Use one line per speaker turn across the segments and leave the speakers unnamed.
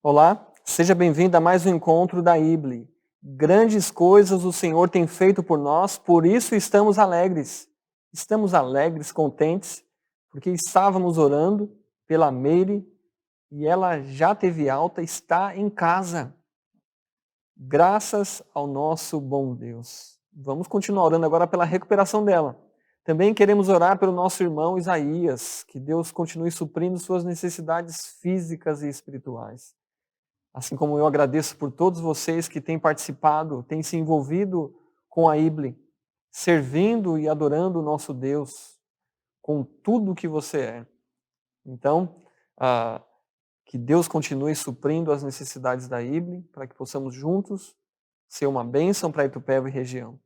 Olá, seja bem-vindo a mais um encontro da IBLE. Grandes coisas o Senhor tem feito por nós, por isso estamos alegres. Estamos alegres, contentes, porque estávamos orando pela Meire e ela já teve alta, está em casa. Graças ao nosso bom Deus. Vamos continuar orando agora pela recuperação dela. Também queremos orar pelo nosso irmão Isaías, que Deus continue suprindo suas necessidades físicas e espirituais. Assim como eu agradeço por todos vocês que têm participado, têm se envolvido com a IBLE, servindo e adorando o nosso Deus com tudo o que você é. Então, que Deus continue suprindo as necessidades da IBLE, para que possamos juntos ser uma bênção para Itupeva e região.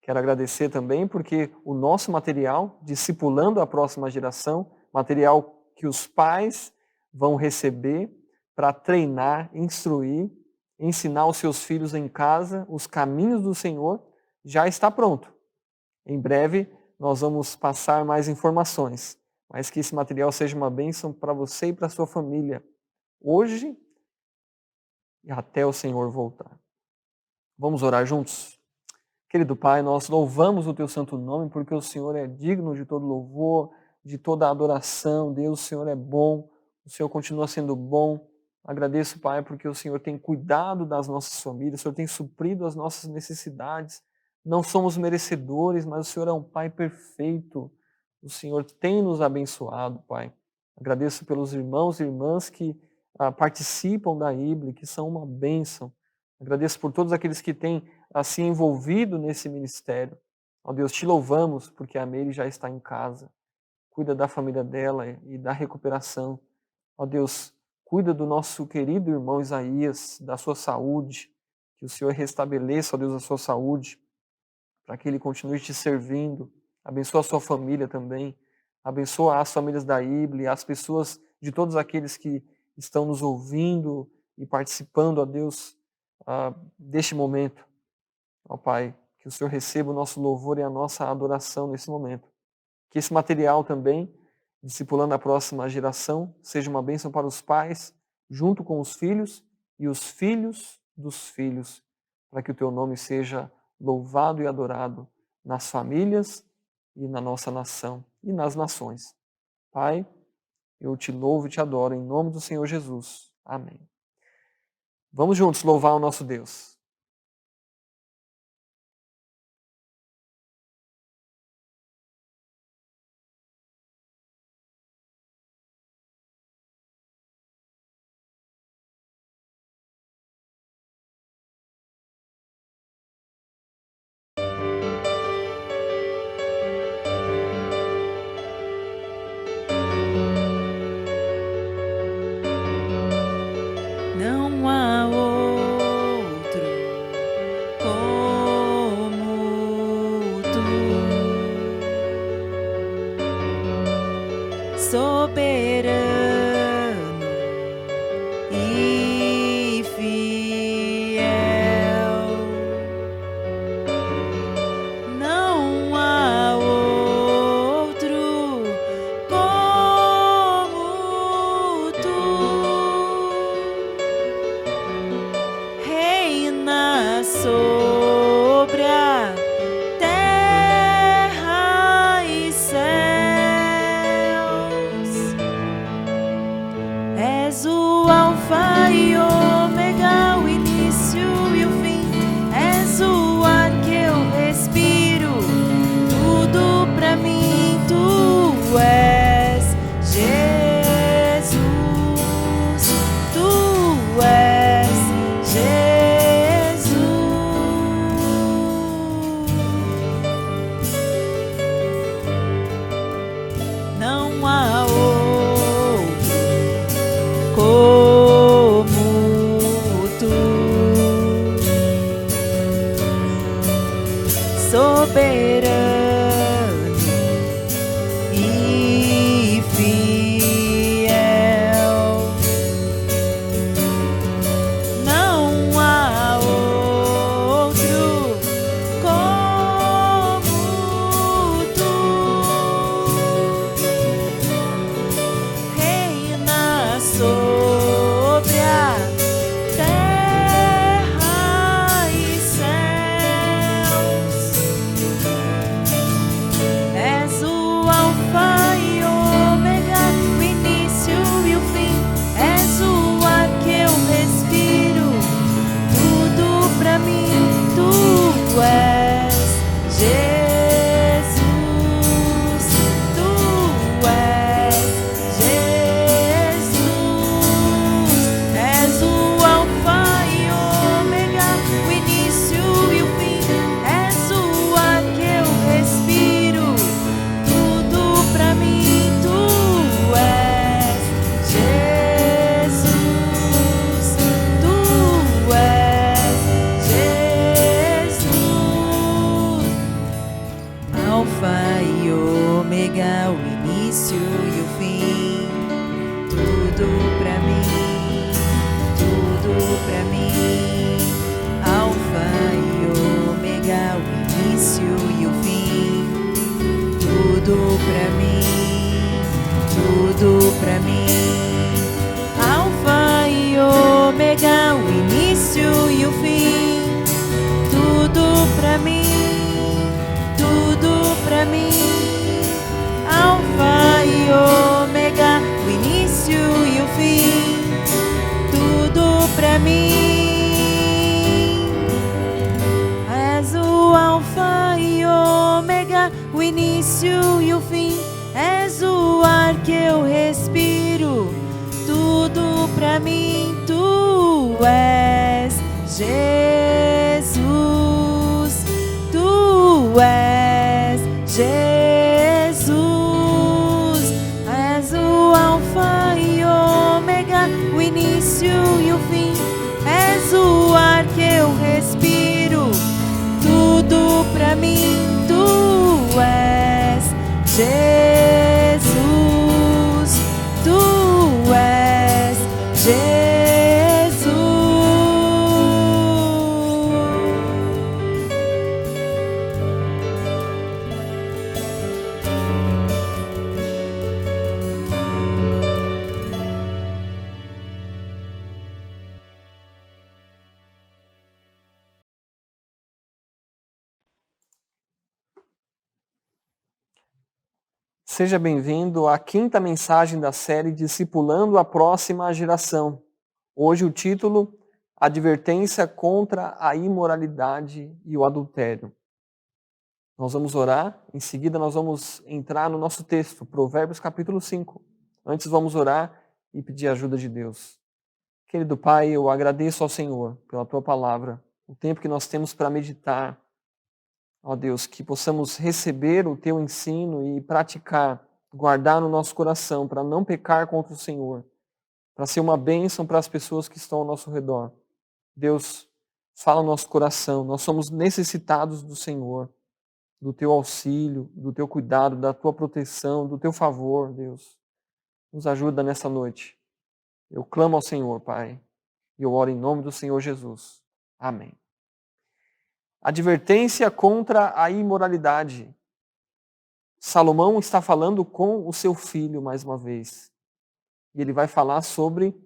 Quero agradecer também porque o nosso material, Discipulando a Próxima Geração, material que os pais vão receber para treinar, instruir, ensinar os seus filhos em casa os caminhos do Senhor, já está pronto. Em breve nós vamos passar mais informações, mas que esse material seja uma bênção para você e para a sua família, hoje e até o Senhor voltar. Vamos orar juntos? Querido Pai, nós louvamos o Teu santo nome porque o Senhor é digno de todo louvor, de toda adoração. Deus, o Senhor é bom, o Senhor continua sendo bom. Agradeço, Pai, porque o Senhor tem cuidado das nossas famílias, o Senhor tem suprido as nossas necessidades. Não somos merecedores, mas o Senhor é um Pai perfeito. O Senhor tem nos abençoado, Pai. Agradeço pelos irmãos e irmãs que participam da IBLE, que são uma bênção. Agradeço por todos aqueles que têm se envolvido nesse ministério. Ó Deus, te louvamos porque a Meire já está em casa. Cuida da família dela e da recuperação. Ó Deus, cuida do nosso querido irmão Isaías, da sua saúde. Que o Senhor restabeleça, ó Deus, a sua saúde, para que ele continue te servindo. Abençoa a sua família também. Abençoa as famílias da IBLE, as pessoas, de todos aqueles que estão nos ouvindo e participando, ó Deus, deste momento. Ó Pai, que o Senhor receba o nosso louvor e a nossa adoração nesse momento. Que esse material também, Discipulando a Próxima Geração, seja uma bênção para os pais, junto com os filhos e os filhos dos filhos, para que o Teu nome seja louvado e adorado nas famílias e na nossa nação e nas nações. Pai, eu te louvo e te adoro em nome do Senhor Jesus. Amém. Vamos juntos louvar o nosso Deus.
Não há outro como tu, soberano e fiel. Não há outro como tu. Reina sobre a terra e céus. És o Alfa e Ômega, o início e o fim. És o ar que eu respiro, tudo pra mim tu és, Jesus. Tu és Jesus. Não há outro como tu, soberano e fiel. Não há outro como tu. Reina sobre a Alfa e Ômega, o início e o fim. Tudo pra mim, tudo pra mim. Alfa e Ômega, o início e o fim. Tudo pra mim, tudo pra mim. Alfa e Ômega, o início e o fim. Tudo pra mim, tudo pra mim. Alfa e Ômega, o início e o fim. Tudo pra mim. És o Alfa e Ômega, o início e o fim. És o ar que eu respiro. Tudo pra mim, tu és Jesus. Tu és Jesus. És o Alfa e Ômega, o início e o fim. És o ar que eu respiro. Tudo pra mim, tu és Jesus. Tu és Jesus.
Seja bem-vindo à quinta mensagem da série Discipulando a Próxima Geração. Hoje o título, Advertência contra a imoralidade e o adultério. Nós vamos orar, em seguida nós vamos entrar no nosso texto, Provérbios capítulo 5. Antes vamos orar e pedir a ajuda de Deus. Querido Pai, eu agradeço ao Senhor pela Tua palavra, o tempo que nós temos para meditar. Ó Deus, que possamos receber o Teu ensino e praticar, guardar no nosso coração, para não pecar contra o Senhor, para ser uma bênção para as pessoas que estão ao nosso redor. Deus, fala no nosso coração, nós somos necessitados do Senhor, do Teu auxílio, do Teu cuidado, da Tua proteção, do Teu favor, Deus. Nos ajuda nessa noite. Eu clamo ao Senhor, Pai, e eu oro em nome do Senhor Jesus. Amém. Advertência contra a imoralidade. Salomão está falando com o seu filho mais uma vez. E ele vai falar sobre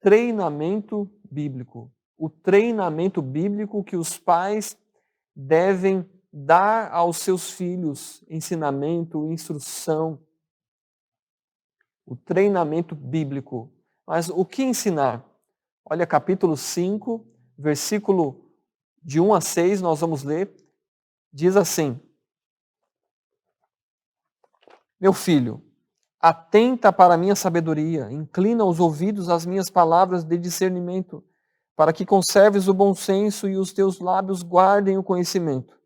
treinamento bíblico. O treinamento bíblico que os pais devem dar aos seus filhos. Ensinamento, instrução. O treinamento bíblico. Mas o que ensinar? Olha, capítulo 5, versículo de 1 a 6, nós vamos ler, diz assim: Meu filho, atenta para a minha sabedoria, inclina os ouvidos às minhas palavras de discernimento, para que conserves o bom senso e os teus lábios guardem o conhecimento.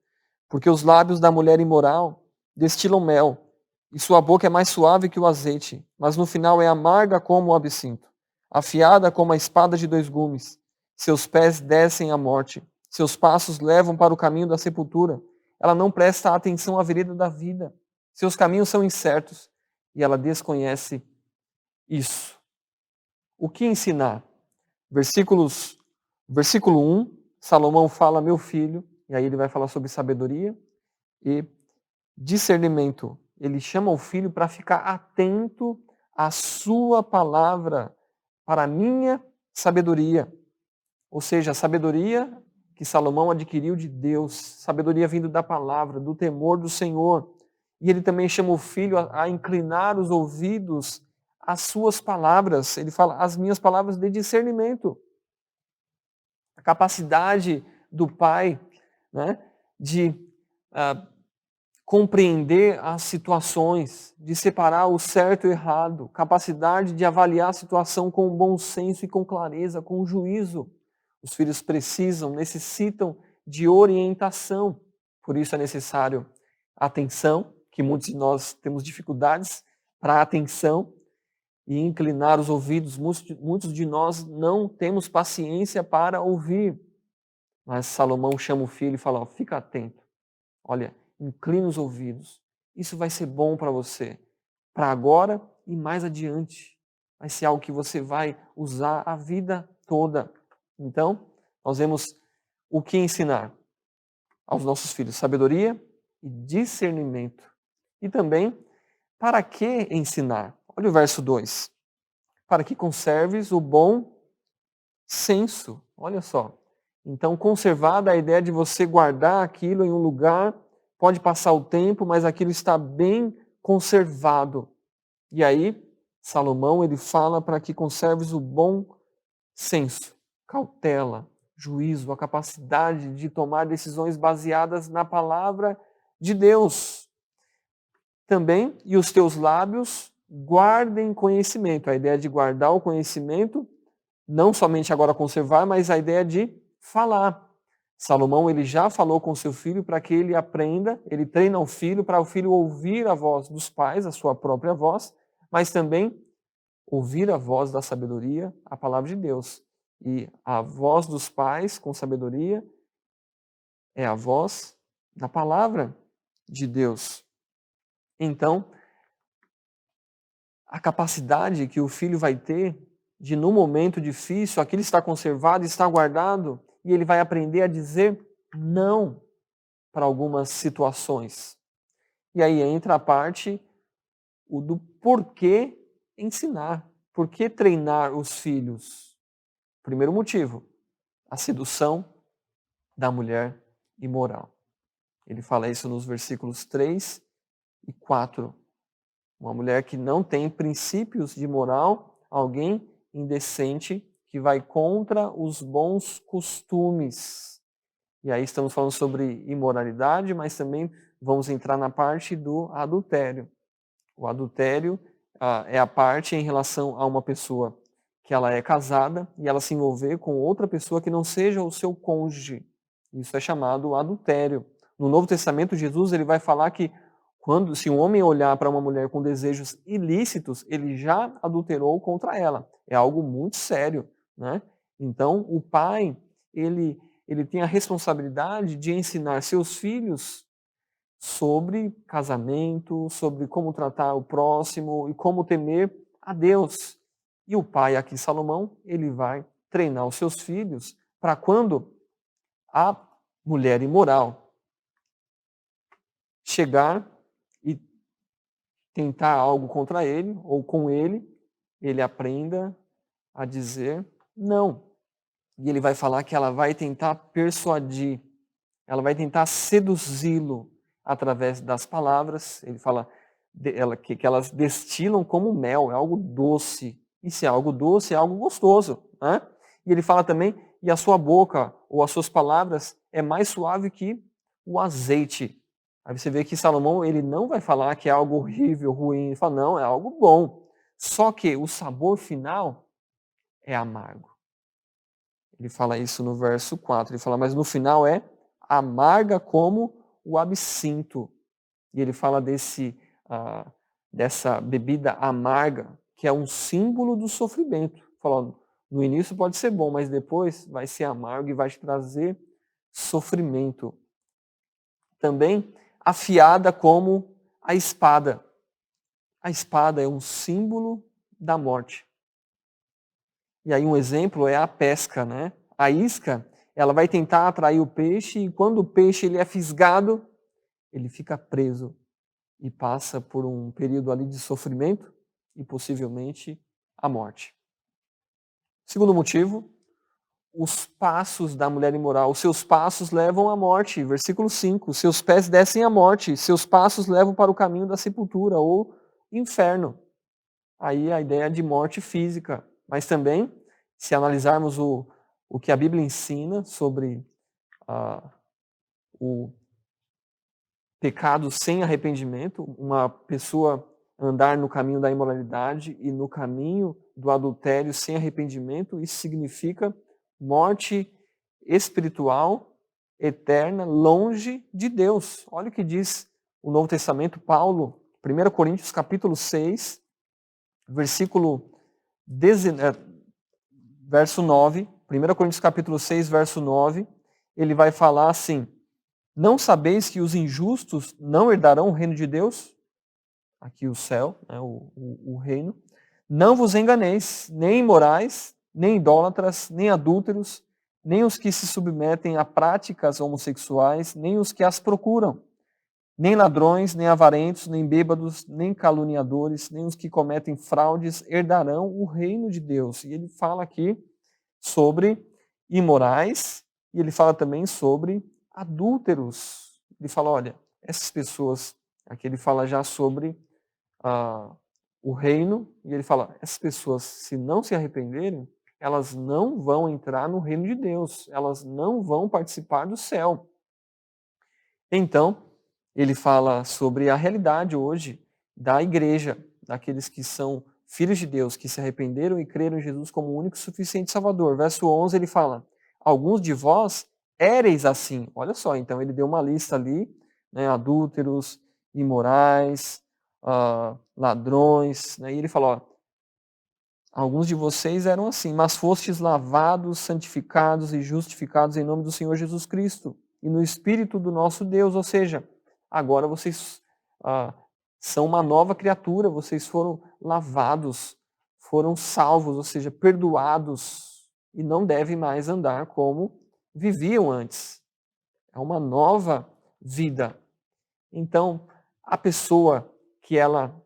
Porque os lábios da mulher imoral destilam mel, e sua boca é mais suave que o azeite, mas no final é amarga como o absinto, afiada como a espada de 2 gumes. Seus pés descem à morte. Seus passos levam para o caminho da sepultura. Ela não presta atenção à vereda da vida. Seus caminhos são incertos e ela desconhece isso. O que ensinar? Versículo 1, Salomão fala, meu filho, e aí ele vai falar sobre sabedoria e discernimento. Ele chama o filho para ficar atento à sua palavra, para a minha sabedoria. Ou seja, a sabedoria que Salomão adquiriu de Deus, sabedoria vindo da palavra, do temor do Senhor. E ele também chama o filho a inclinar os ouvidos às suas palavras. Ele fala, as minhas palavras de discernimento. A capacidade do pai, né, de compreender as situações, de separar o certo e o errado. Capacidade de avaliar a situação com bom senso e com clareza, com juízo. Os filhos necessitam de orientação. Por isso é necessário atenção, que muitos de nós temos dificuldades para a atenção e inclinar os ouvidos. Muitos de nós não temos paciência para ouvir. Mas Salomão chama o filho e fala, fica atento. Olha, incline os ouvidos. Isso vai ser bom para você, para agora e mais adiante. Vai ser algo que você vai usar a vida toda. Então, nós vemos o que ensinar aos nossos filhos: sabedoria e discernimento. E também, para que ensinar? Olha o verso 2. Para que conserves o bom senso. Olha só. Então, conservada a ideia de você guardar aquilo em um lugar, pode passar o tempo, mas aquilo está bem conservado. E aí, Salomão, ele fala para que conserves o bom senso, cautela, juízo, a capacidade de tomar decisões baseadas na palavra de Deus. Também, e os teus lábios guardem conhecimento. A ideia de guardar o conhecimento, não somente agora conservar, mas a ideia de falar. Salomão, ele já falou com seu filho para que ele aprenda, ele treina o filho para o filho ouvir a voz dos pais, a sua própria voz, mas também ouvir a voz da sabedoria, a palavra de Deus. E a voz dos pais com sabedoria é a voz da palavra de Deus. Então, a capacidade que o filho vai ter de, no momento difícil, aquilo está conservado, está guardado, e ele vai aprender a dizer não para algumas situações. E aí entra a parte do porquê ensinar, porquê treinar os filhos. Primeiro motivo, a sedução da mulher imoral. Ele fala isso nos versículos 3 e 4. Uma mulher que não tem princípios de moral, alguém indecente que vai contra os bons costumes. E aí estamos falando sobre imoralidade, mas também vamos entrar na parte do adultério. O adultério é a parte em relação a uma pessoa que ela é casada e ela se envolver com outra pessoa que não seja o seu cônjuge. Isso é chamado adultério. No Novo Testamento, Jesus ele vai falar que se um homem olhar para uma mulher com desejos ilícitos, ele já adulterou contra ela. É algo muito sério, né? Então, o pai, ele tem a responsabilidade de ensinar seus filhos sobre casamento, sobre como tratar o próximo e como temer a Deus. E o pai aqui, Salomão, ele vai treinar os seus filhos para quando a mulher imoral chegar e tentar algo contra ele ou com ele, ele aprenda a dizer não. E ele vai falar que ela vai tentar persuadir, ela vai tentar seduzi-lo através das palavras. Ele fala que elas destilam como mel, é algo doce. E se é algo doce, é algo gostoso, né? E ele fala também, e a sua boca ou as suas palavras é mais suave que o azeite. Aí você vê que Salomão, ele não vai falar que é algo horrível, ruim. Ele fala, não, é algo bom. Só que o sabor final é amargo. Ele fala isso no verso 4. Ele fala, mas no final é amarga como o absinto. E ele fala dessa bebida amarga, que é um símbolo do sofrimento. Falando, no início pode ser bom, mas depois vai ser amargo e vai te trazer sofrimento. Também afiada como a espada. A espada é um símbolo da morte. E aí um exemplo é a pesca, né? A isca, ela vai tentar atrair o peixe e quando o peixe ele é fisgado, ele fica preso e passa por um período ali de sofrimento e possivelmente a morte. Segundo motivo, os passos da mulher imoral. Os seus passos levam à morte. Versículo 5. Seus pés descem à morte. Seus passos levam para o caminho da sepultura ou inferno. Aí a ideia de morte física. Mas também, se analisarmos o que a Bíblia ensina sobre o pecado sem arrependimento, uma pessoa andar no caminho da imoralidade e no caminho do adultério sem arrependimento, isso significa morte espiritual, eterna, longe de Deus. Olha o que diz o Novo Testamento, Paulo, 1 Coríntios capítulo 6, verso 9. 1 Coríntios capítulo 6, verso 9, ele vai falar assim, Não sabeis que os injustos não herdarão o reino de Deus? Aqui o céu, né, o reino. Não vos enganeis, nem imorais, nem idólatras, nem adúlteros, nem os que se submetem a práticas homossexuais, nem os que as procuram, nem ladrões, nem avarentos, nem bêbados, nem caluniadores, nem os que cometem fraudes herdarão o reino de Deus. E ele fala aqui sobre imorais e ele fala também sobre adúlteros. Ele fala, olha, essas pessoas, aqui ele fala já sobre o reino, e ele fala, essas pessoas, se não se arrependerem, elas não vão entrar no reino de Deus, elas não vão participar do céu. Então, ele fala sobre a realidade hoje da igreja, daqueles que são filhos de Deus, que se arrependeram e creram em Jesus como o único e suficiente Salvador. Verso 11 ele fala, alguns de vós éreis assim. Olha só, então ele deu uma lista ali, né, adúlteros, imorais, ladrões, né, e ele fala, ó, alguns de vocês eram assim, mas fostes lavados, santificados e justificados em nome do Senhor Jesus Cristo e no Espírito do nosso Deus, ou seja, agora vocês são uma nova criatura, vocês foram lavados, foram salvos, ou seja, perdoados e não devem mais andar como viviam antes. É uma nova vida. Então, a pessoa que ela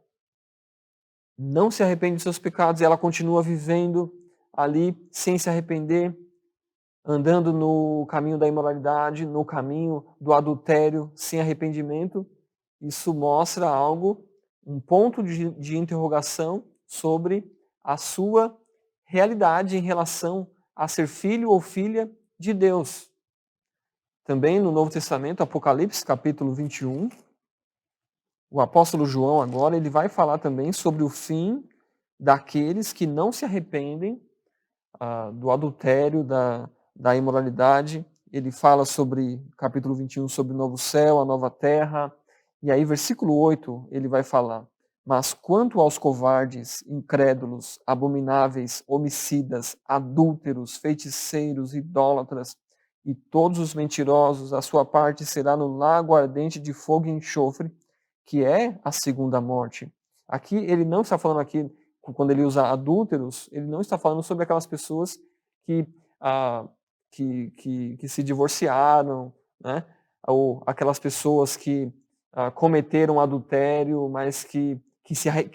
não se arrepende dos seus pecados e ela continua vivendo ali sem se arrepender, andando no caminho da imoralidade, no caminho do adultério, sem arrependimento, isso mostra algo, um ponto de interrogação sobre a sua realidade em relação a ser filho ou filha de Deus. Também no Novo Testamento, Apocalipse, capítulo 21, o apóstolo João agora ele vai falar também sobre o fim daqueles que não se arrependem do adultério, da imoralidade. Ele fala sobre, capítulo 21, sobre o novo céu, a nova terra. E aí, versículo 8, ele vai falar, mas quanto aos covardes, incrédulos, abomináveis, homicidas, adúlteros, feiticeiros, idólatras e todos os mentirosos, a sua parte será no lago ardente de fogo e enxofre, que é a segunda morte. Aqui, ele não está falando aqui, quando ele usa adúlteros, ele não está falando sobre aquelas pessoas que se divorciaram, né? Ou aquelas pessoas que cometeram adultério, mas que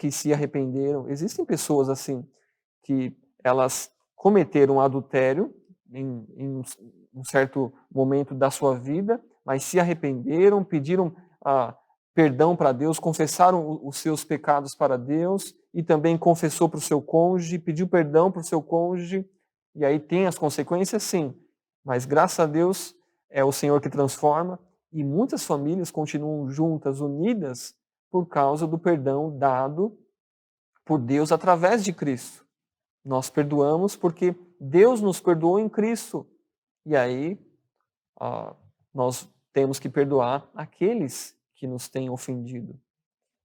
se arrependeram. Existem pessoas assim, que elas cometeram adultério em um certo momento da sua vida, mas se arrependeram, pediram perdão para Deus, confessaram os seus pecados para Deus e também confessou para o seu cônjuge, pediu perdão para o seu cônjuge, e aí tem as consequências, sim. Mas graças a Deus é o Senhor que transforma e muitas famílias continuam juntas, unidas, por causa do perdão dado por Deus através de Cristo. Nós perdoamos porque Deus nos perdoou em Cristo. E aí nós temos que perdoar aqueles que nos têm ofendido.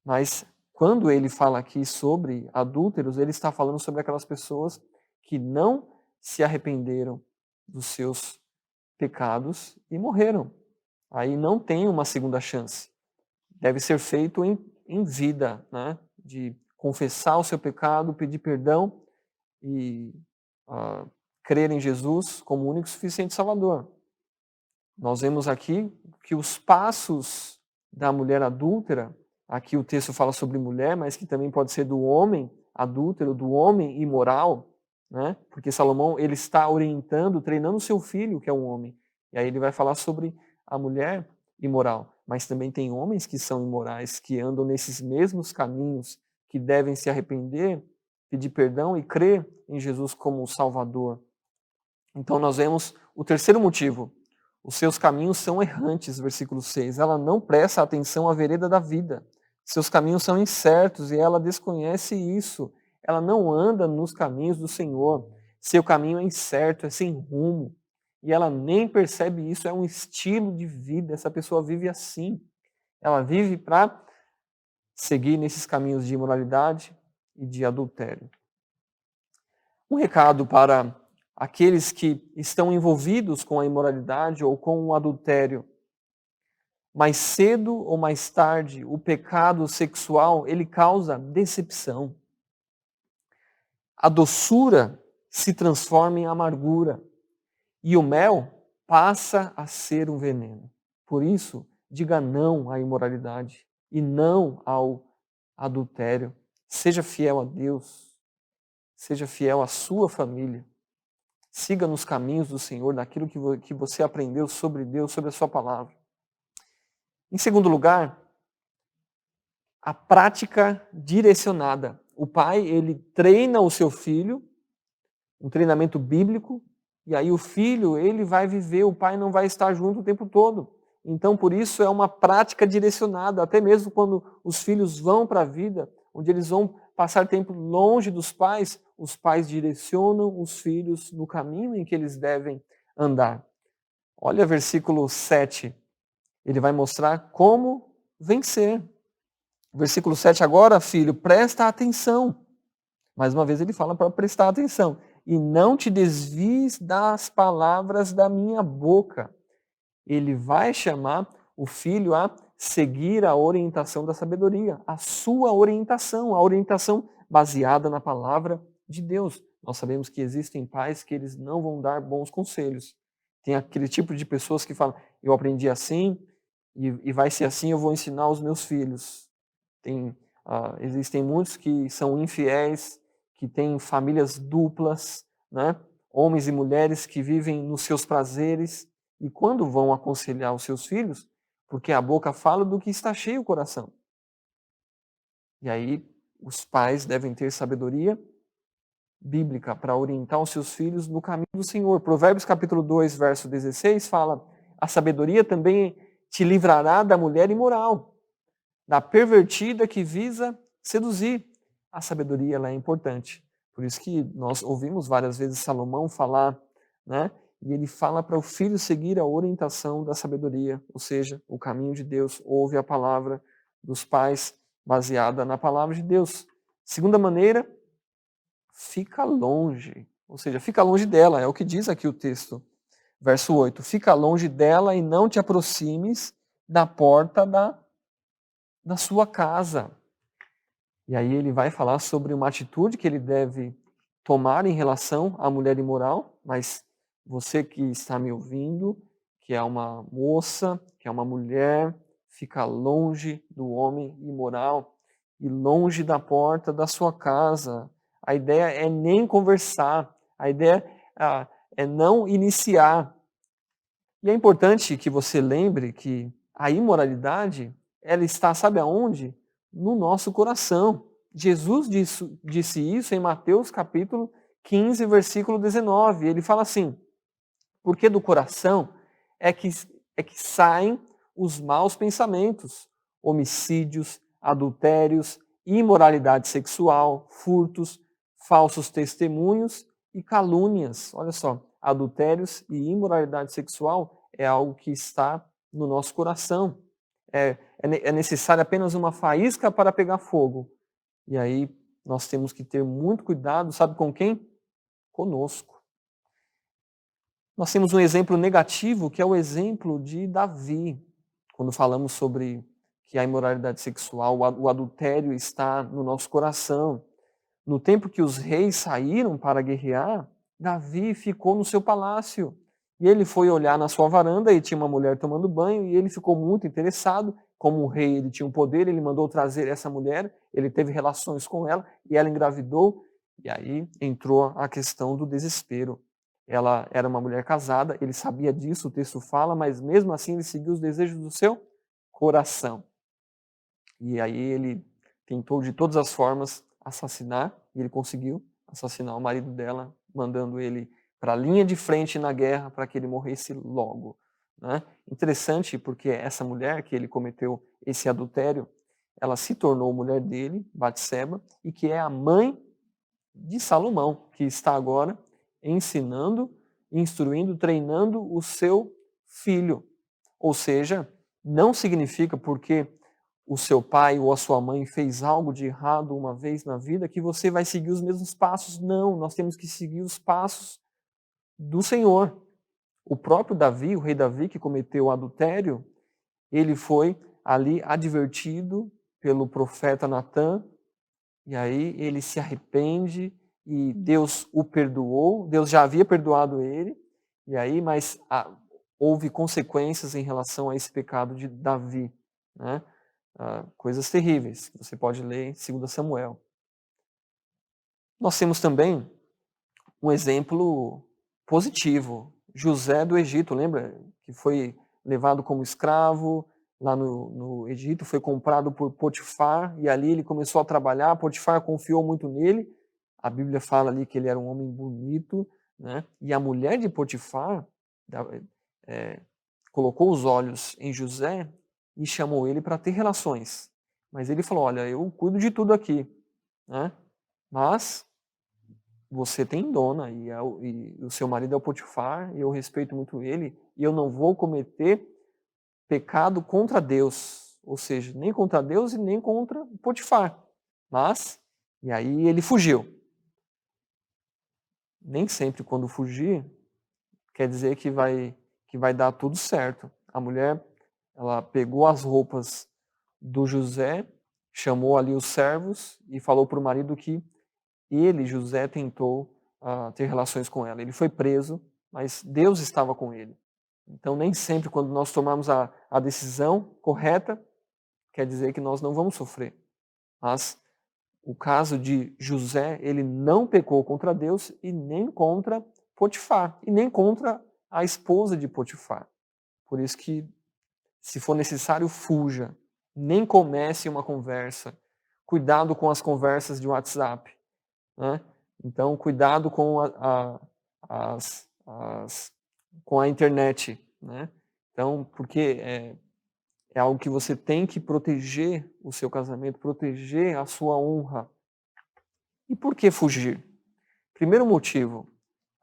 Mas quando ele fala aqui sobre adúlteros, ele está falando sobre aquelas pessoas que não se arrependeram dos seus pecados e morreram. Aí não tem uma segunda chance. Deve ser feito em vida, né? De confessar o seu pecado, pedir perdão e crer em Jesus como o único e suficiente Salvador. Nós vemos aqui que os passos da mulher adúltera, aqui o texto fala sobre mulher, mas que também pode ser do homem adúltero, do homem imoral, né? Porque Salomão ele está orientando, treinando o seu filho, que é um homem. E aí ele vai falar sobre a mulher imoral. Mas também tem homens que são imorais, que andam nesses mesmos caminhos, que devem se arrepender, pedir perdão e crer em Jesus como o Salvador. Então nós vemos o terceiro motivo. Os seus caminhos são errantes, versículo 6. Ela não presta atenção à vereda da vida. Seus caminhos são incertos e ela desconhece isso. Ela não anda nos caminhos do Senhor. Seu caminho é incerto, é sem rumo. E ela nem percebe isso, é um estilo de vida. Essa pessoa vive assim. Ela vive para seguir nesses caminhos de imoralidade e de adultério. Um recado para aqueles que estão envolvidos com a imoralidade ou com o adultério. mais cedo ou mais tarde, o pecado sexual, ele causa decepção. A doçura se transforma em amargura e o mel passa a ser um veneno. Por isso, diga não à imoralidade e não ao adultério. Seja fiel a Deus, seja fiel à sua família. Siga nos caminhos do Senhor, naquilo que você aprendeu sobre Deus, sobre a sua palavra. Em segundo lugar, a prática direcionada. O pai, ele treina o seu filho, um treinamento bíblico, e aí o filho, ele vai viver, o pai não vai estar junto o tempo todo. Então, por isso, é uma prática direcionada, até mesmo quando os filhos vão para a vida, onde eles vão passar tempo longe dos pais, os pais direcionam os filhos no caminho em que eles devem andar. Olha versículo 7, ele vai mostrar como vencer. Versículo 7 agora, filho, presta atenção. Mais uma vez ele fala para prestar atenção. E não te desvies das palavras da minha boca. Ele vai chamar o filho a seguir a orientação da sabedoria, a sua orientação, a orientação baseada na palavra de Deus. Nós sabemos que existem pais que eles não vão dar bons conselhos. Tem aquele tipo de pessoas que falam, eu aprendi assim e vai ser assim, eu vou ensinar aos meus filhos. Existem muitos que são infiéis, que têm famílias duplas, né? Homens e mulheres que vivem nos seus prazeres, e quando vão aconselhar os seus filhos, porque a boca fala do que está cheio o coração. E aí os pais devem ter sabedoria bíblica para orientar os seus filhos no caminho do Senhor. Provérbios capítulo 2, verso 16 fala, a sabedoria também te livrará da mulher imoral, da pervertida que visa seduzir. A sabedoria ela é importante. Por isso que nós ouvimos várias vezes Salomão falar, né? E ele fala para o filho seguir a orientação da sabedoria, ou seja, o caminho de Deus. Ouve a palavra dos pais baseada na palavra de Deus. Segunda maneira, fica longe. Ou seja, fica longe dela, é o que diz aqui o texto. Verso 8, fica longe dela e não te aproximes da porta da sua casa. E aí ele vai falar sobre uma atitude que ele deve tomar em relação à mulher imoral, mas você que está me ouvindo, que é uma moça, que é uma mulher, fica longe do homem imoral e longe da porta da sua casa. A ideia é nem conversar, a ideia é não iniciar. E é importante que você lembre que a imoralidade, ela está, sabe aonde? No nosso coração. Jesus disse isso em Mateus capítulo 15, versículo 19. Ele fala assim, porque do coração é que saem os maus pensamentos, homicídios, adultérios, imoralidade sexual, furtos, falsos testemunhos e calúnias. Olha só, adultérios e imoralidade sexual é algo que está no nosso coração. É necessário apenas uma faísca para pegar fogo. E aí nós temos que ter muito cuidado, sabe com quem? Conosco. Nós temos um exemplo negativo, que é o exemplo de Davi. Quando falamos sobre que a imoralidade sexual, o adultério está no nosso coração. No tempo que os reis saíram para guerrear, Davi ficou no seu palácio. E ele foi olhar na sua varanda e tinha uma mulher tomando banho e ele ficou muito interessado. Como o rei ele tinha um poder, ele mandou trazer essa mulher, ele teve relações com ela e ela engravidou. E aí entrou a questão do desespero. Ela era uma mulher casada, ele sabia disso, o texto fala, mas mesmo assim ele seguiu os desejos do seu coração. E aí ele tentou de todas as formas assassinar, e ele conseguiu assassinar o marido dela, mandando ele para a linha de frente na guerra para que ele morresse logo. Né? Interessante porque essa mulher que ele cometeu esse adultério, ela se tornou mulher dele, Batseba, e que é a mãe de Salomão, que está agora ensinando, instruindo, treinando o seu filho. Ou seja, não significa porque o seu pai ou a sua mãe fez algo de errado uma vez na vida que você vai seguir os mesmos passos. Não, nós temos que seguir os passos do Senhor. O próprio Davi, o rei Davi, que cometeu o adultério, ele foi ali advertido pelo profeta Natã, e aí ele se arrepende e Deus o perdoou, Deus já havia perdoado ele, e aí, mas houve consequências em relação a esse pecado de Davi, né? Coisas terríveis, que você pode ler em 2 Samuel. Nós temos também um exemplo positivo, José do Egito, lembra? Que foi levado como escravo lá no Egito, foi comprado por Potifar, e ali ele começou a trabalhar, Potifar confiou muito nele, a Bíblia fala ali que ele era um homem bonito, né? E a mulher de Potifar colocou os olhos em José e chamou ele para ter relações. Mas ele falou, olha, eu cuido de tudo aqui, né? Mas você tem dona e o seu marido é o Potifar, e eu respeito muito ele, e eu não vou cometer pecado contra Deus, ou seja, nem contra Deus e nem contra Potifar. Mas, e aí ele fugiu. Nem sempre quando fugir, quer dizer que vai dar tudo certo. A mulher, ela pegou as roupas do José, chamou ali os servos e falou para o marido que ele, José, tentou ter relações com ela. Ele foi preso, mas Deus estava com ele. Então, nem sempre quando nós tomamos a decisão correta, quer dizer que nós não vamos sofrer. Mas o caso de José, ele não pecou contra Deus e nem contra Potifar, e nem contra a esposa de Potifar. Por isso que, se for necessário, fuja. Nem comece uma conversa. Cuidado com as conversas de WhatsApp, né? Então, cuidado com com a internet, né? Então, porque é algo que você tem que proteger o seu casamento, proteger a sua honra. E por que fugir? Primeiro motivo,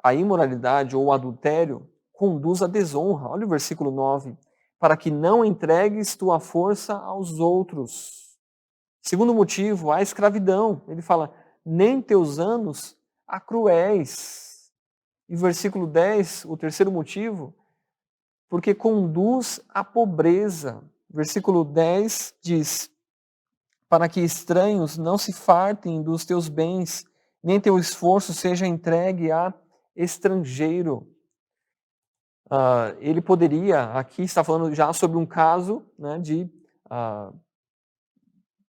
a imoralidade ou o adultério conduz à desonra. Olha o versículo 9. Para que não entregues tua força aos outros. Segundo motivo, a escravidão. Ele fala, nem teus anos há cruéis. E versículo 10, o terceiro motivo, porque conduz à pobreza. Versículo 10 diz, para que estranhos não se fartem dos teus bens, nem teu esforço seja entregue a estrangeiro. Ele poderia, aqui está falando já sobre um caso, né,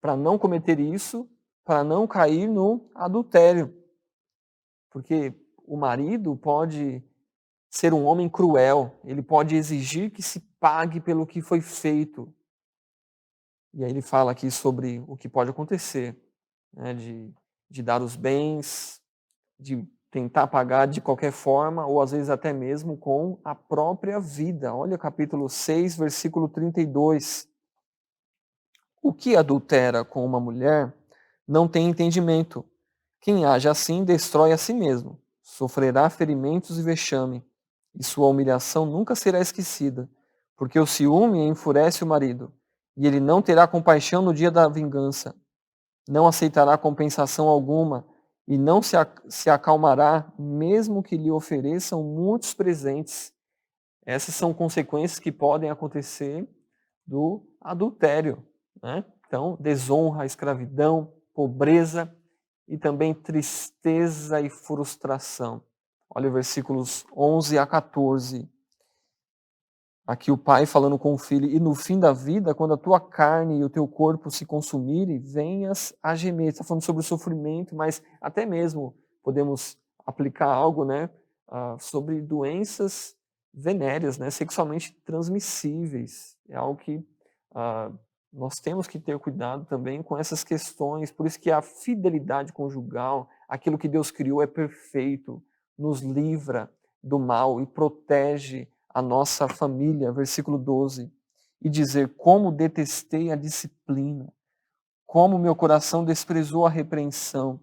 para não cometer isso, para não cair no adultério. Porque o marido pode ser um homem cruel, ele pode exigir que se pague pelo que foi feito. E aí ele fala aqui sobre o que pode acontecer, né, de dar os bens, de tentar pagar de qualquer forma, ou às vezes até mesmo com a própria vida. Olha capítulo 6, versículo 32. O que adultera com uma mulher não tem entendimento. Quem age assim destrói a si mesmo, sofrerá ferimentos e vexame, e sua humilhação nunca será esquecida, porque o ciúme enfurece o marido, e ele não terá compaixão no dia da vingança, não aceitará compensação alguma, e não se acalmará, mesmo que lhe ofereçam muitos presentes. Essas são consequências que podem acontecer do adultério, né? Então, desonra, escravidão, pobreza e também tristeza e frustração. Olha versículos 11 a 14. Aqui o pai falando com o filho, e no fim da vida, quando a tua carne e o teu corpo se consumirem, venhas a gemer. Está falando sobre o sofrimento, mas até mesmo podemos aplicar algo, né, sobre doenças venéreas, né, sexualmente transmissíveis. É algo que nós temos que ter cuidado também com essas questões. Por isso que a fidelidade conjugal, aquilo que Deus criou é perfeito, nos livra do mal e protege a nossa família, versículo 12, e dizer, como detestei a disciplina, como meu coração desprezou a repreensão,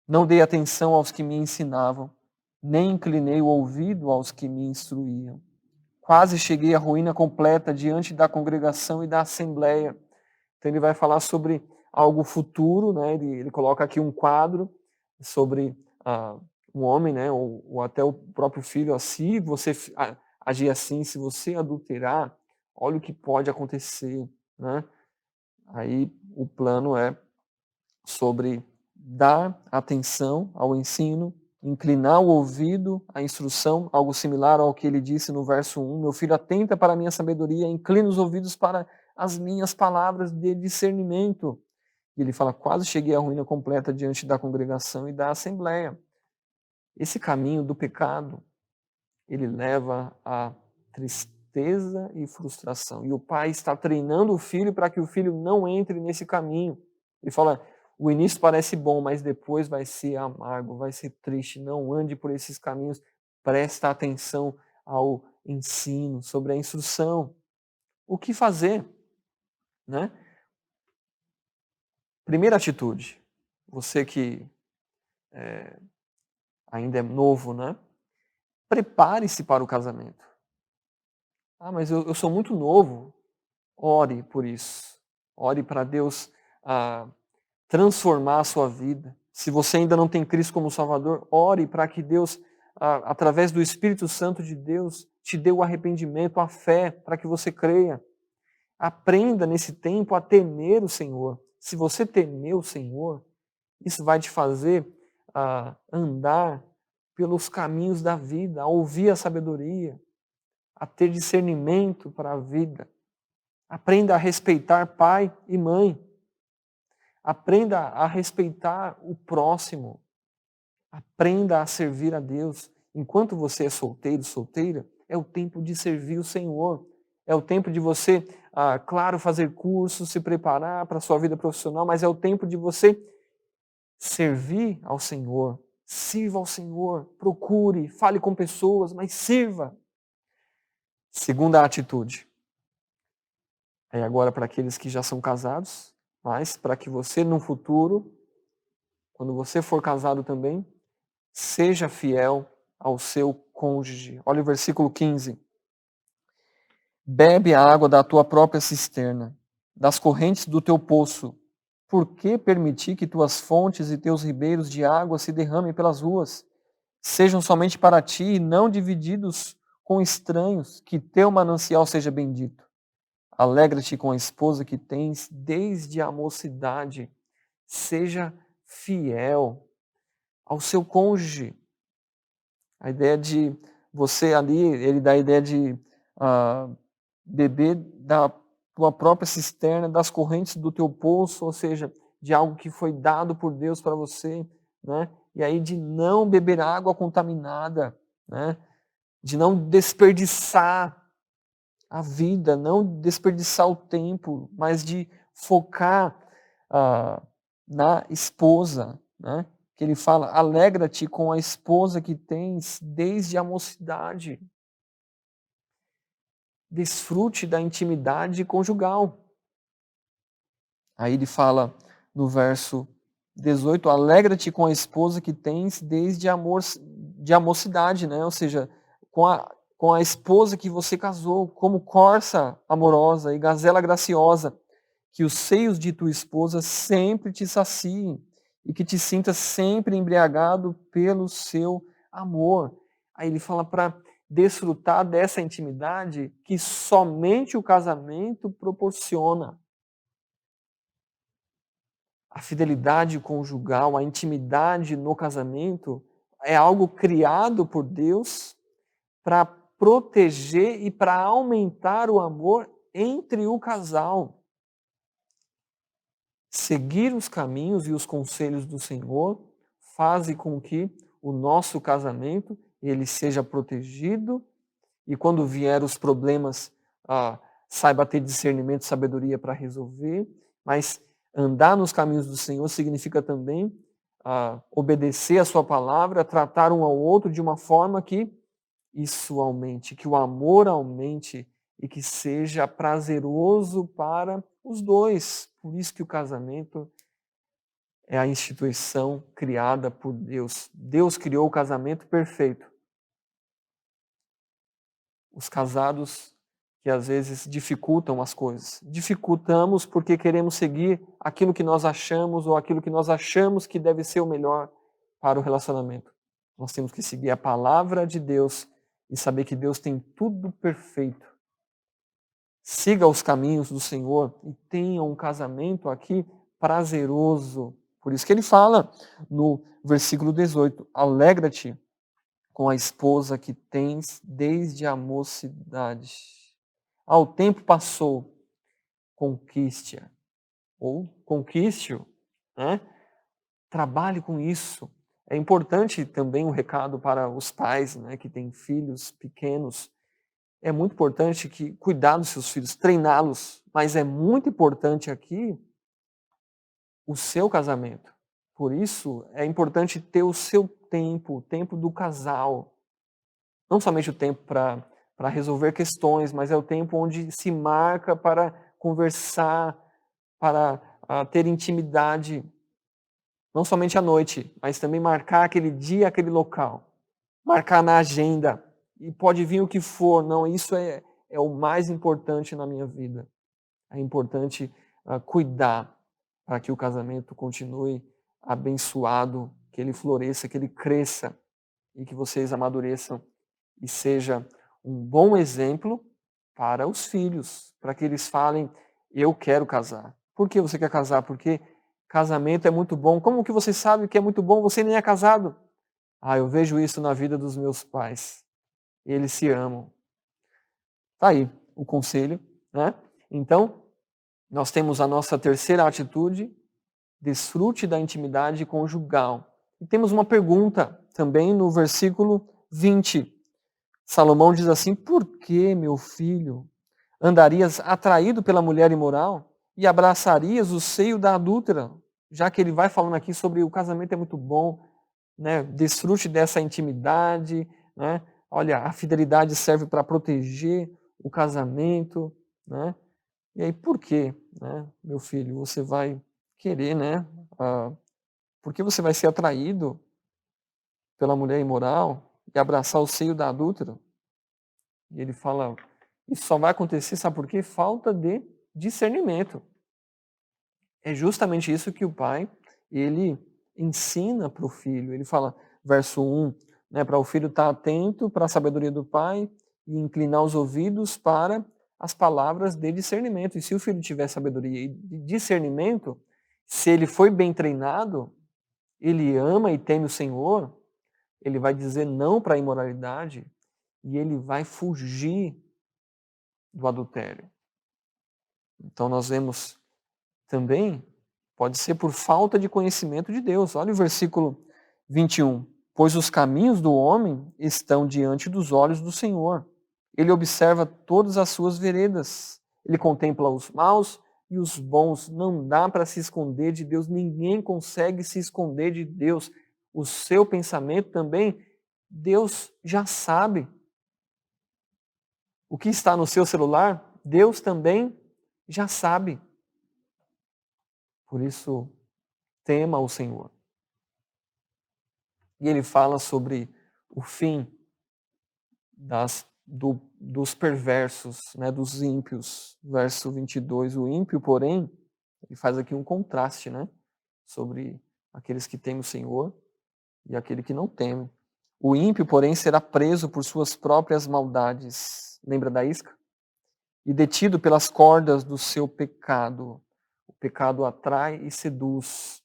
não dei atenção aos que me ensinavam, nem inclinei o ouvido aos que me instruíam. Quase cheguei à ruína completa diante da congregação e da assembleia. Então ele vai falar sobre algo futuro, né? Ele coloca aqui um quadro sobre um homem, né? Ou até o próprio filho, assim, você agir assim, se você adulterar, olha o que pode acontecer, né? Aí o plano é sobre dar atenção ao ensino, inclinar o ouvido à instrução, algo similar ao que ele disse no verso 1, meu filho, atenta para a minha sabedoria, inclina os ouvidos para as minhas palavras de discernimento. E ele fala, quase cheguei à ruína completa diante da congregação e da assembleia. Esse caminho do pecado, ele leva a tristeza e frustração. E o pai está treinando o filho para que o filho não entre nesse caminho. Ele fala, o início parece bom, mas depois vai ser amargo, vai ser triste. Não ande por esses caminhos. Presta atenção ao ensino, sobre a instrução. O que fazer? Né? Primeira atitude. Você que ainda é novo, né? Prepare-se para o casamento. Ah, mas eu sou muito novo. Ore por isso. Ore para Deus transformar a sua vida. Se você ainda não tem Cristo como Salvador, ore para que Deus, através do Espírito Santo de Deus, te dê o arrependimento, a fé, para que você creia. Aprenda nesse tempo a temer o Senhor. Se você temer o Senhor, isso vai te fazer andar pelos caminhos da vida, a ouvir a sabedoria, a ter discernimento para a vida. Aprenda a respeitar pai e mãe. Aprenda a respeitar o próximo. Aprenda a servir a Deus. Enquanto você é solteiro, solteira, é o tempo de servir o Senhor. É o tempo de você, claro, fazer cursos, se preparar para a sua vida profissional, mas é o tempo de você servir ao Senhor. Sirva ao Senhor. Procure, fale com pessoas, mas sirva. Segunda atitude. É agora para aqueles que já são casados, mas para que você no futuro, quando você for casado também, seja fiel ao seu cônjuge. Olha o versículo 15. Bebe a água da tua própria cisterna, das correntes do teu poço. Por que permitir que tuas fontes e teus ribeiros de água se derramem pelas ruas? Sejam somente para ti e não divididos com estranhos, que teu manancial seja bendito. Alegra-te com a esposa que tens desde a mocidade. Seja fiel ao seu cônjuge. A ideia de você ali, ele dá a ideia de beber da tua própria cisterna, das correntes do teu poço, ou seja, de algo que foi dado por Deus para você, né? E aí de não beber água contaminada, né? De não desperdiçar a vida, não desperdiçar o tempo, mas de focar na esposa, né? Que ele fala, alegra-te com a esposa que tens desde a mocidade. Desfrute da intimidade conjugal. Aí ele fala no verso 18, alegra-te com a esposa que tens desde a mocidade, né? Ou seja, com a esposa que você casou, como corça amorosa e gazela graciosa, que os seios de tua esposa sempre te saciem e que te sinta sempre embriagado pelo seu amor. Aí ele fala para desfrutar dessa intimidade que somente o casamento proporciona. A fidelidade conjugal, a intimidade no casamento é algo criado por Deus para proteger e para aumentar o amor entre o casal. Seguir os caminhos e os conselhos do Senhor faz com que o nosso casamento ele seja protegido e quando vier os problemas, saiba ter discernimento e sabedoria para resolver, mas andar nos caminhos do Senhor significa também obedecer a sua palavra, tratar um ao outro de uma forma que isso aumente, que o amor aumente e que seja prazeroso para os dois. Por isso que o casamento é a instituição criada por Deus. Deus criou o casamento perfeito. Os casados que às vezes dificultam as coisas. Dificultamos porque queremos seguir aquilo que nós achamos ou aquilo que nós achamos que deve ser o melhor para o relacionamento. Nós temos que seguir a palavra de Deus e saber que Deus tem tudo perfeito. siga os caminhos do Senhor e tenha um casamento aqui prazeroso. Por isso que ele fala no versículo 18, alegra-te com a esposa que tens desde a mocidade. O tempo passou, conquiste-a. Ou conquiste-o, né? Trabalhe com isso. É importante também um recado para os pais, né, que têm filhos pequenos. É muito importante que cuidar dos seus filhos, treiná-los, mas é muito importante aqui o seu casamento. Por isso é importante ter o seu tempo, o tempo do casal. Não somente o tempo para resolver questões, mas é o tempo onde se marca para conversar, para ter intimidade. Não somente à noite, mas também marcar aquele dia, aquele local. Marcar na agenda. E pode vir o que for. Não, isso é o mais importante na minha vida. É importante cuidar para que o casamento continue abençoado, que ele floresça, que ele cresça e que vocês amadureçam e seja um bom exemplo para os filhos, para que eles falem, eu quero casar. Por que você quer casar? Porque casamento é muito bom. Como que você sabe que é muito bom? Você nem é casado. Eu vejo isso na vida dos meus pais. Eles se amam. Tá aí o conselho, né? Então, nós temos a nossa terceira atitude, desfrute da intimidade conjugal. E temos uma pergunta também no versículo 20. Salomão diz assim, por que, meu filho, andarias atraído pela mulher imoral e abraçarias o seio da adúltera? Já que ele vai falando aqui sobre o casamento é muito bom, né? Desfrute dessa intimidade, né? Olha, a fidelidade serve para proteger o casamento, né? E aí, por que, né, meu filho, você vai querer, né? Por que você vai ser atraído pela mulher imoral e abraçar o seio da adúltera? E ele fala, isso só vai acontecer, sabe por quê? Falta de discernimento. É justamente isso que o pai, ele ensina para o filho. Ele fala, verso 1, né, para o filho estar atento para a sabedoria do pai e inclinar os ouvidos para as palavras de discernimento. E se o filho tiver sabedoria e discernimento, se ele foi bem treinado, ele ama e teme o Senhor, ele vai dizer não para a imoralidade e ele vai fugir do adultério. Então nós vemos também, pode ser por falta de conhecimento de Deus. Olha o versículo 21. Pois os caminhos do homem estão diante dos olhos do Senhor. Ele observa todas as suas veredas. Ele contempla os maus e os bons. Não dá para se esconder de Deus. Ninguém consegue se esconder de Deus. O seu pensamento também, Deus já sabe. O que está no seu celular, Deus também já sabe. Por isso, tema o Senhor. E ele fala sobre o fim dos perversos, né, dos ímpios. Verso 22, o ímpio, porém, ele faz aqui um contraste, né, sobre aqueles que temem o Senhor e aquele que não teme. O ímpio, porém, será preso por suas próprias maldades. Lembra da isca? E detido pelas cordas do seu pecado. O pecado atrai e seduz.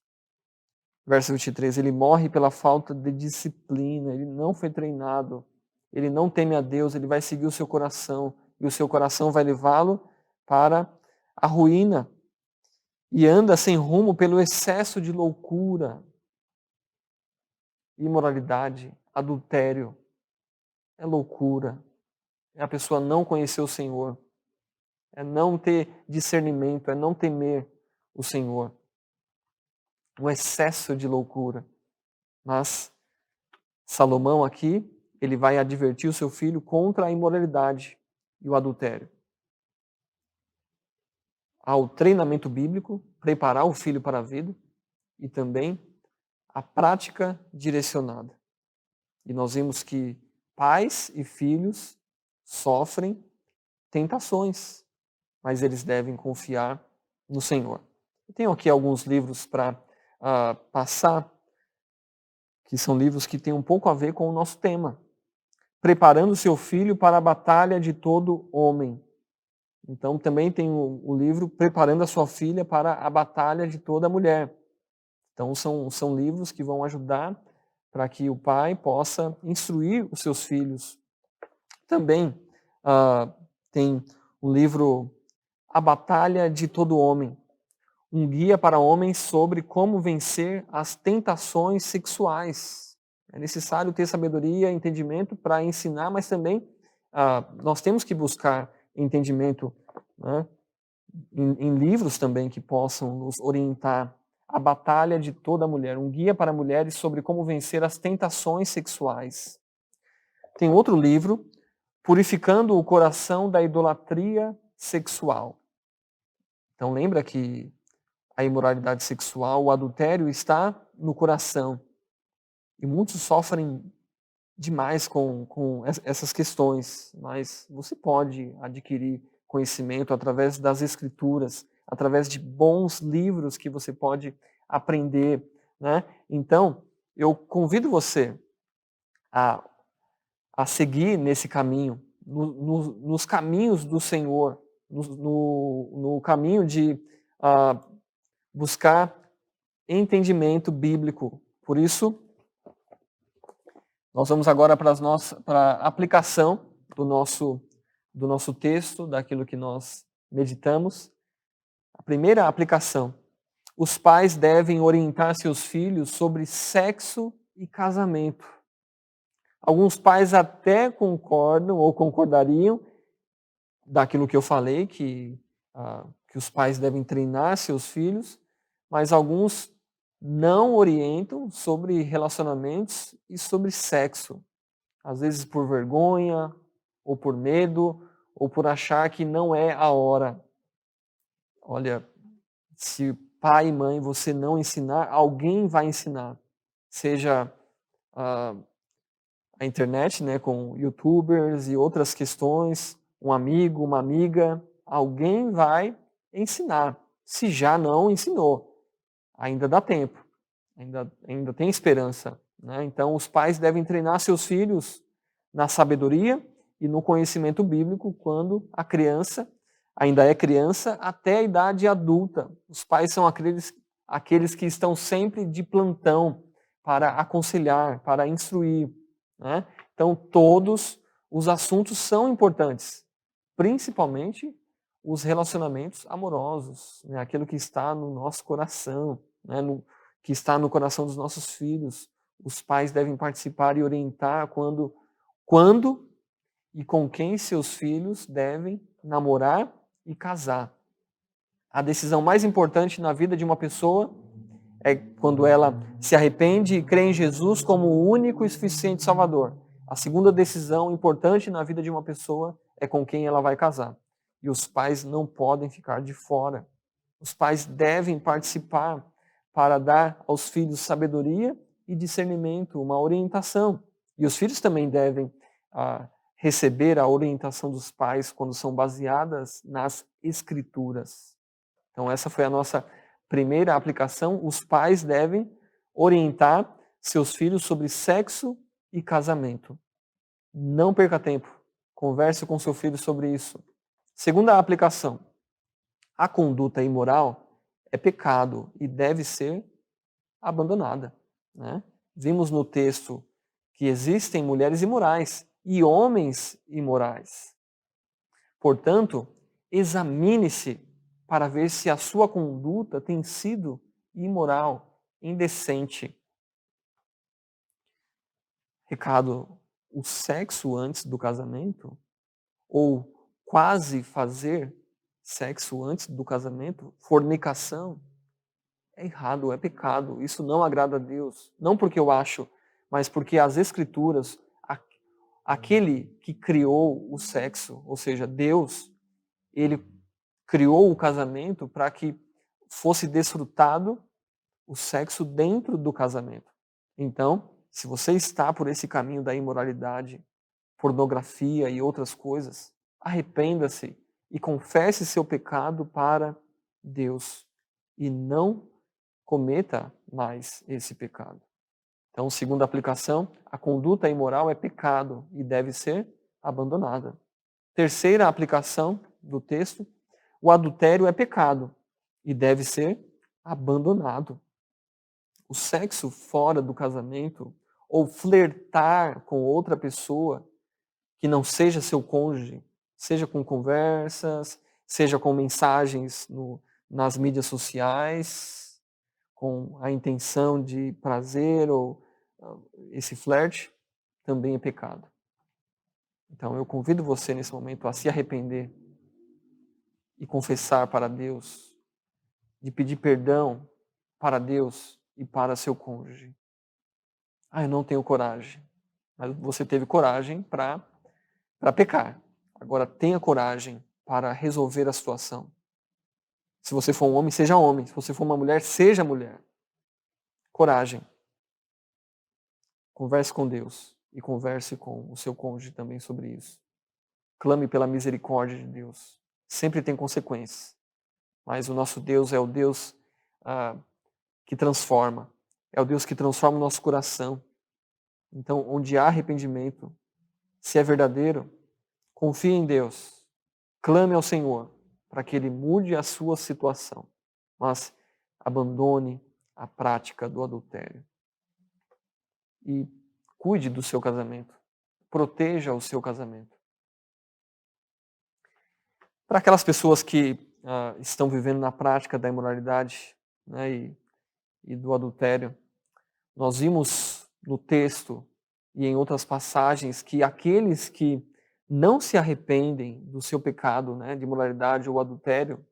Verso 23, ele morre pela falta de disciplina, ele não foi treinado, ele não teme a Deus, ele vai seguir o seu coração, e o seu coração vai levá-lo para a ruína. E anda sem rumo pelo excesso de loucura, imoralidade, adultério. É loucura. É a pessoa não conhecer o Senhor. É não ter discernimento, é não temer o Senhor. Um excesso de loucura. Mas Salomão aqui, ele vai advertir o seu filho contra a imoralidade e o adultério. Ao treinamento bíblico, preparar o filho para a vida e também a prática direcionada. E nós vimos que pais e filhos sofrem tentações, mas eles devem confiar no Senhor. Eu tenho aqui alguns livros para passar, que são livros que têm um pouco a ver com o nosso tema. Preparando seu filho para a batalha de todo homem. Então também tem o livro Preparando a Sua Filha para a Batalha de Toda Mulher. Então são livros que vão ajudar para que o pai possa instruir os seus filhos. Também tem o livro A Batalha de Todo Homem, um guia para homens sobre como vencer as tentações sexuais. É necessário ter sabedoria e entendimento para ensinar, mas também nós temos que buscar entendimento, né, em livros também que possam nos orientar. A Batalha de Toda Mulher, um guia para mulheres sobre como vencer as tentações sexuais. Tem outro livro, Purificando o Coração da Idolatria Sexual. Então lembra que a imoralidade sexual, o adultério está no coração. E muitos sofrem demais com essas questões, mas você pode adquirir conhecimento através das escrituras, através de bons livros que você pode aprender, né? Então, eu convido você a seguir nesse caminho, nos caminhos do Senhor, no caminho de buscar entendimento bíblico. Por isso, nós vamos agora para a aplicação do nosso texto, daquilo que nós meditamos. A primeira aplicação: os pais devem orientar seus filhos sobre sexo e casamento. Alguns pais até concordam ou concordariam daquilo que eu falei, que os pais devem treinar seus filhos, mas alguns não orientam sobre relacionamentos e sobre sexo. Às vezes por vergonha, ou por medo, ou por achar que não é a hora. Olha, se pai e mãe você não ensinar, alguém vai ensinar. Seja a internet, né, com youtubers e outras questões, um amigo, uma amiga, alguém vai ensinar. Se já não ensinou, ainda dá tempo, ainda tem esperança, né? Então os pais devem treinar seus filhos na sabedoria e no conhecimento bíblico quando a criança ainda é criança até a idade adulta. Os pais são aqueles que estão sempre de plantão para aconselhar, para instruir, né? Então todos os assuntos são importantes, principalmente os relacionamentos amorosos, né? Aquilo que está no nosso coração, né? Que está no coração dos nossos filhos. Os pais devem participar e orientar quando e com quem seus filhos devem namorar e casar. A decisão mais importante na vida de uma pessoa é quando ela se arrepende e crê em Jesus como o único e suficiente Salvador. A segunda decisão importante na vida de uma pessoa é com quem ela vai casar. E os pais não podem ficar de fora. Os pais devem participar para dar aos filhos sabedoria e discernimento, uma orientação. E os filhos também devem receber a orientação dos pais quando são baseadas nas Escrituras. Então essa foi a nossa primeira aplicação. Os pais devem orientar seus filhos sobre sexo e casamento. Não perca tempo. Converse com seu filho sobre isso. Segunda aplicação: a conduta imoral é pecado e deve ser abandonada, né? Vimos no texto que existem mulheres imorais e homens imorais. Portanto, examine-se para ver se a sua conduta tem sido imoral, indecente. Recado: o sexo antes do casamento, ou quase fazer sexo antes do casamento, fornicação, é errado, é pecado. Isso não agrada a Deus. Não porque eu acho, mas porque as Escrituras, aquele que criou o sexo, ou seja, Deus, ele criou o casamento para que fosse desfrutado o sexo dentro do casamento. Então, se você está por esse caminho da imoralidade, pornografia e outras coisas, arrependa-se e confesse seu pecado para Deus e não cometa mais esse pecado. Então, segunda aplicação: a conduta imoral é pecado e deve ser abandonada. Terceira aplicação: do texto, o adultério é pecado e deve ser abandonado. O sexo fora do casamento ou flertar com outra pessoa que não seja seu cônjuge, seja com conversas, seja com mensagens nas mídias sociais, com a intenção de prazer ou esse flerte, também é pecado. Então eu convido você nesse momento a se arrepender e confessar para Deus, de pedir perdão para Deus e para seu cônjuge. Eu não tenho coragem. Mas você teve coragem para pecar. Agora tenha coragem para resolver a situação. Se você for um homem, seja homem. Se você for uma mulher, seja mulher. Coragem. Converse com Deus e converse com o seu cônjuge também sobre isso. Clame pela misericórdia de Deus. Sempre tem consequências. Mas o nosso Deus é o Deus que transforma. É o Deus que transforma o nosso coração. Então, onde há arrependimento, se é verdadeiro, confie em Deus. Clame ao Senhor para que Ele mude a sua situação. Mas abandone a prática do adultério. E cuide do seu casamento. Proteja o seu casamento. Para aquelas pessoas que estão vivendo na prática da imoralidade, né, e do adultério, nós vimos no texto e em outras passagens que aqueles que não se arrependem do seu pecado, né, de imoralidade ou adultério,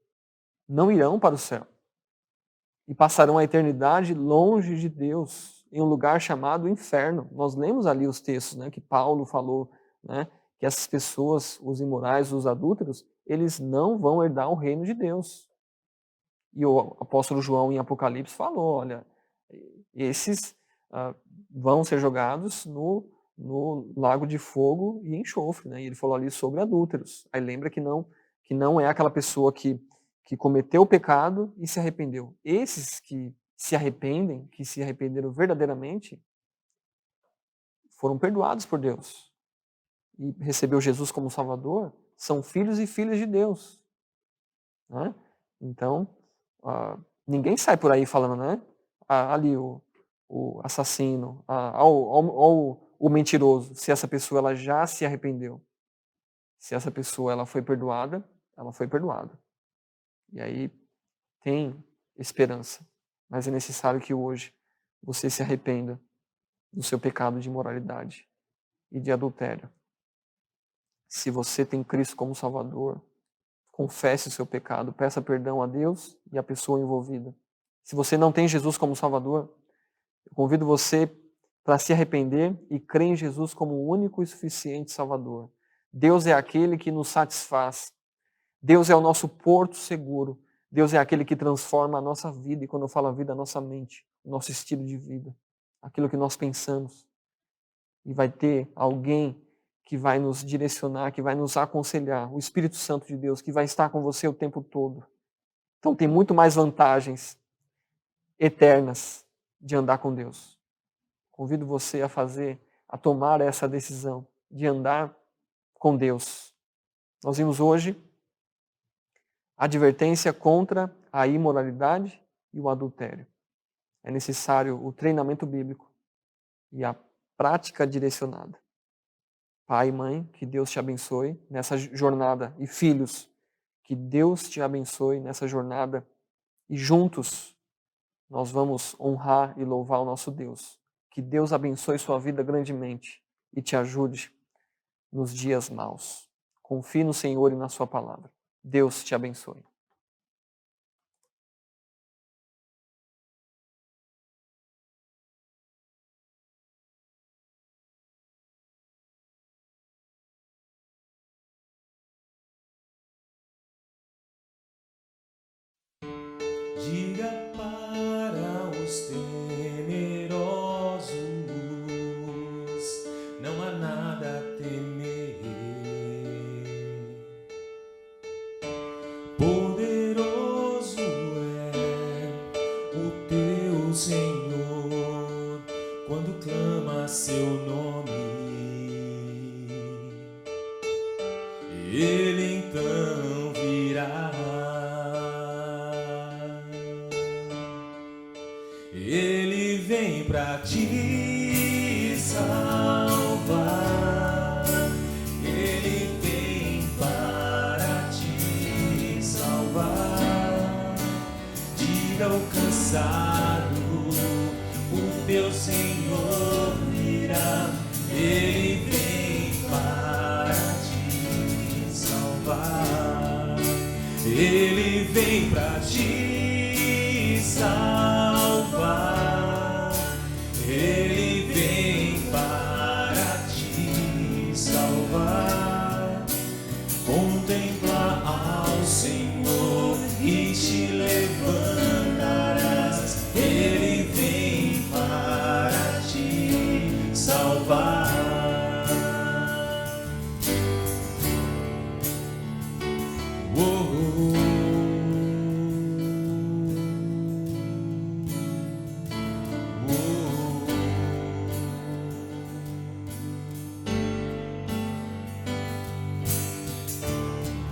não irão para o céu. E passarão a eternidade longe de Deus, em um lugar chamado inferno. Nós lemos ali os textos, né, que Paulo falou, né, que essas pessoas, os imorais, os adúlteros, eles não vão herdar o reino de Deus. E o apóstolo João em Apocalipse falou, olha, esses vão ser jogados no lago de fogo e enxofre, né? E ele falou ali sobre adúlteros. Aí lembra que não é aquela pessoa que cometeu o pecado e se arrependeu. Esses que se arrependem, que se arrependeram verdadeiramente, foram perdoados por Deus. E recebeu Jesus como Salvador, são filhos e filhas de Deus. Né? Então, ninguém sai por aí falando, né? Ali o assassino, o mentiroso, se essa pessoa ela já se arrependeu. Se essa pessoa ela foi perdoada, ela foi perdoada. E aí tem esperança. Mas é necessário que hoje você se arrependa do seu pecado de imoralidade e de adultério. Se você tem Cristo como Salvador, confesse o seu pecado, peça perdão a Deus e à pessoa envolvida. Se você não tem Jesus como Salvador, eu convido você para se arrepender e crer em Jesus como o único e suficiente Salvador. Deus é aquele que nos satisfaz. Deus é o nosso porto seguro. Deus é aquele que transforma a nossa vida, e quando eu falo a vida, a nossa mente, o nosso estilo de vida, aquilo que nós pensamos. E vai ter alguém que vai nos direcionar, que vai nos aconselhar, o Espírito Santo de Deus, que vai estar com você o tempo todo. Então tem muito mais vantagens eternas de andar com Deus. Convido você a tomar essa decisão de andar com Deus. Nós vimos hoje a advertência contra a imoralidade e o adultério. É necessário o treinamento bíblico e a prática direcionada. Pai e mãe, que Deus te abençoe nessa jornada. E filhos, que Deus te abençoe nessa jornada. E juntos nós vamos honrar e louvar o nosso Deus. Que Deus abençoe sua vida grandemente e te ajude nos dias maus. Confie no Senhor e na sua palavra. Deus te abençoe.
Diga para os temerosos, não há nada a temer. Poderoso é o teu Senhor, quando clama seu nome, Ele então Ele vem pra te salvar. Ele vem para te salvar. Diga ao cansado, o teu Senhor virá. Ele vem para te salvar. Ele vem para te salvar. Ele vem para te salvar. Contempla ao Senhor e te levantarás. Ele vem para te salvar.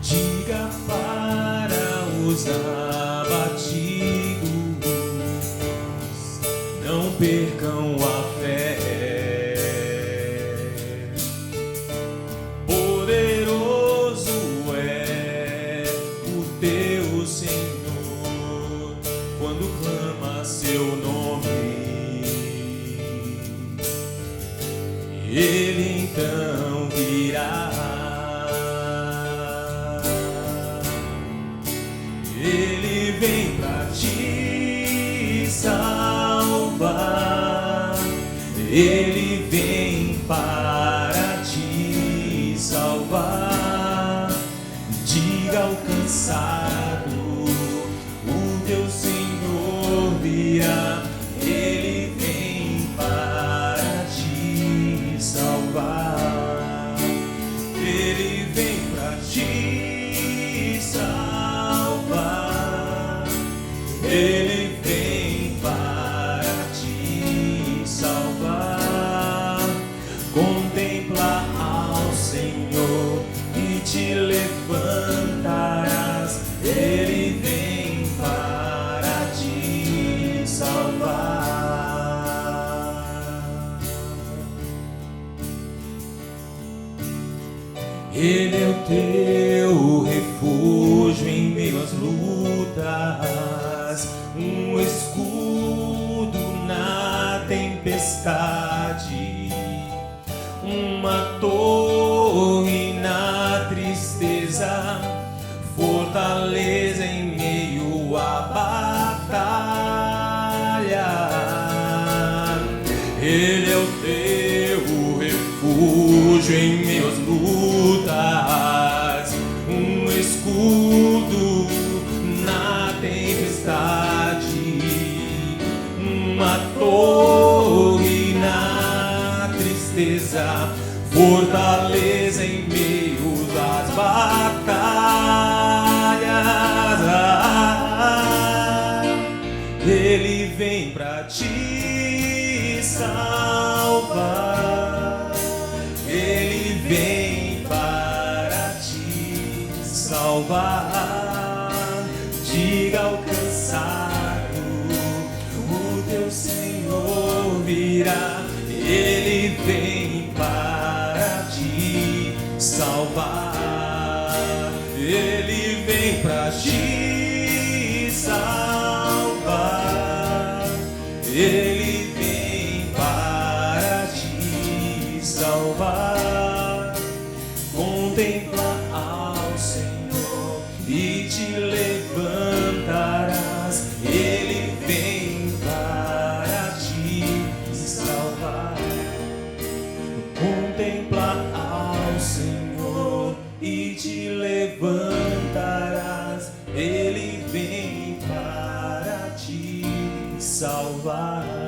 Diga para os abatidos, não percam a fé. Poderoso é o teu Senhor quando clama seu nome. Ele então virá. Ele vem pra te salvar. Ele vem para te salvar. Diga ao cansado, o teu Senhor virá. Ele vem para te salvar. Ele vem pra te salvar. Ele vem para te salvar. Contempla ao Senhor e te levantarás. Ele vem para te salvar. Ele é o teu refúgio em meio às lutas, um escudo na tempestade, uma torre na tristeza, fortaleza em meio à batalha. Ele é o teu refúgio em meio às lutas, um escudo na tempestade, uma torre na tristeza, fortaleza em meio às batalhas. Ele vem pra te salvar. Ele vem para te salvar. Diga ao cansado, o teu Senhor virá. Ele vem para te salvar. Ele vem para te salvar. Ele vem para te salvar. Contempla ao Senhor e te levantarás. Ele vem para te salvar. Contempla ao Senhor e te levantarás. Ele vem para te salvar.